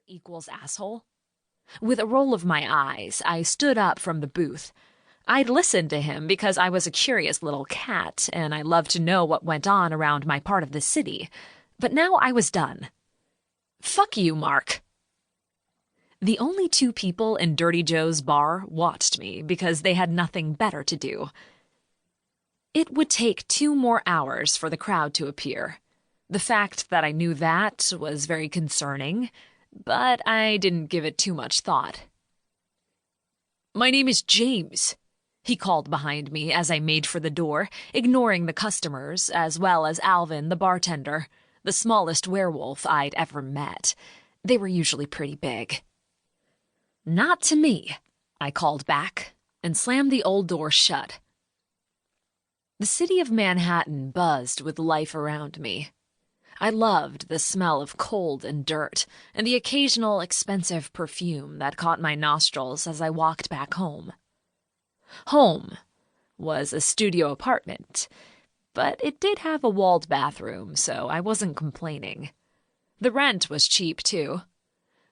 equals asshole? With a roll of my eyes, I stood up from the booth. I'd listened to him because I was a curious little cat, and I loved to know what went on around my part of the city. But now I was done. Fuck you, Mark. The only two people in Dirty Joe's bar watched me because they had nothing better to do. It would take 2 more hours for the crowd to appear. The fact that I knew that was very concerning, but I didn't give it too much thought. "My name is James," he called behind me as I made for the door, ignoring the customers, as well as Alvin, the bartender, the smallest werewolf I'd ever met. They were usually pretty big. "Not to me," I called back, and slammed the old door shut. The city of Manhattan buzzed with life around me. I loved the smell of cold and dirt, and the occasional expensive perfume that caught my nostrils as I walked back home. Home was a studio apartment, but it did have a walled bathroom, so I wasn't complaining. The rent was cheap, too.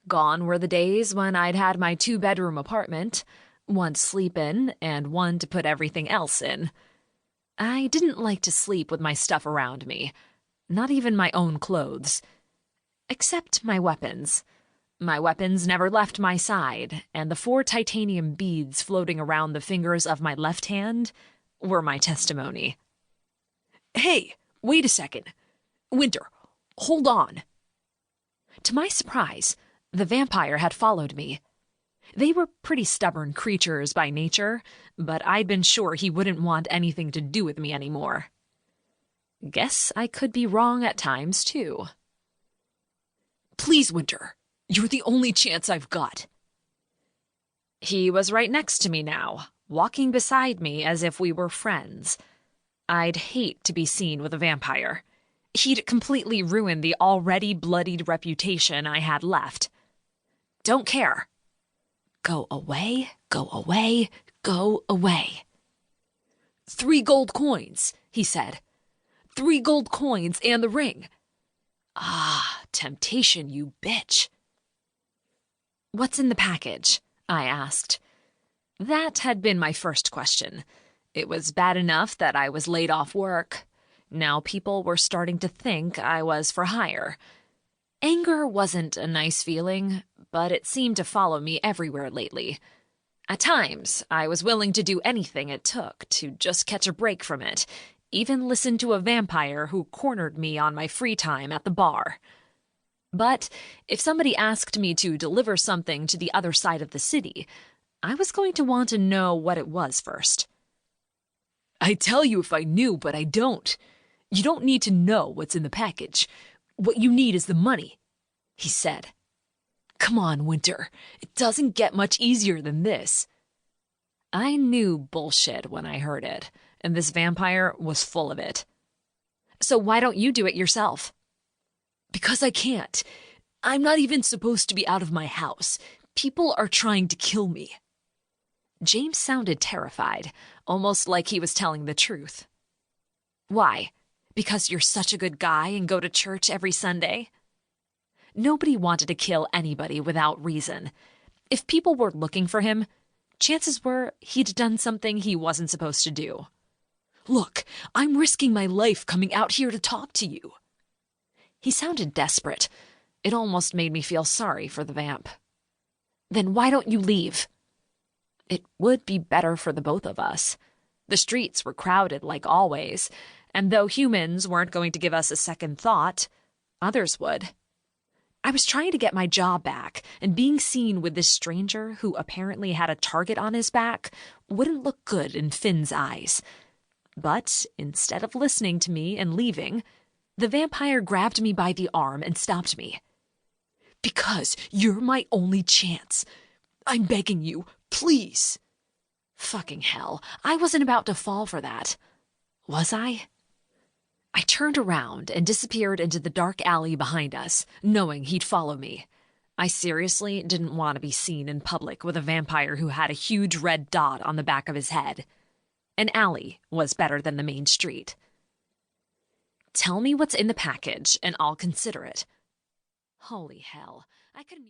Gone were the days when I'd had my 2-bedroom apartment, one to sleep in and one to put everything else in. I didn't like to sleep with my stuff around me. Not even my own clothes. Except my weapons. My weapons never left my side, and the 4 titanium beads floating around the fingers of my left hand were my testimony. "Hey, wait a second. Winter, hold on." To my surprise, the vampire had followed me. They were pretty stubborn creatures by nature, but I'd been sure he wouldn't want anything to do with me anymore. Guess I could be wrong at times, too. "Please, Winter. You're the only chance I've got." He was right next to me now, walking beside me as if we were friends. I'd hate to be seen with a vampire. He'd completely ruin the already bloodied reputation I had left. Don't care. Go away, go away, go away. "3 gold coins," he said. 3 gold coins and the ring. Ah, temptation, you bitch. "What's in the package?" I asked. That had been my first question. It was bad enough that I was laid off work. Now people were starting to think I was for hire. Anger wasn't a nice feeling, but it seemed to follow me everywhere lately. At times, I was willing to do anything it took to just catch a break from it, even listen to a vampire who cornered me on my free time at the bar. But if somebody asked me to deliver something to the other side of the city, I was going to want to know what it was first. "I'd tell you if I knew, but I don't. You don't need to know what's in the package. What you need is the money," he said. "Come on, Winter. It doesn't get much easier than this." I knew bullshit when I heard it, and this vampire was full of it. "So why don't you do it yourself?" "Because I can't. I'm not even supposed to be out of my house. People are trying to kill me." James sounded terrified, almost like he was telling the truth. "Why? Because you're such a good guy and go to church every Sunday?" Nobody wanted to kill anybody without reason. If people were looking for him, chances were he'd done something he wasn't supposed to do. "Look, I'm risking my life coming out here to talk to you." He sounded desperate. It almost made me feel sorry for the vamp. "Then why don't you leave?" It would be better for the both of us. The streets were crowded like always, and though humans weren't going to give us a second thought, others would. I was trying to get my job back, and being seen with this stranger who apparently had a target on his back wouldn't look good in Finn's eyes. But instead of listening to me and leaving, the vampire grabbed me by the arm and stopped me. "Because you're my only chance. I'm begging you, please." Fucking hell, I wasn't about to fall for that. Was I? I turned around and disappeared into the dark alley behind us, knowing he'd follow me. I seriously didn't want to be seen in public with a vampire who had a huge red dot on the back of his head. An alley was better than the main street. "Tell me what's in the package, and I'll consider it." Holy hell, I couldn't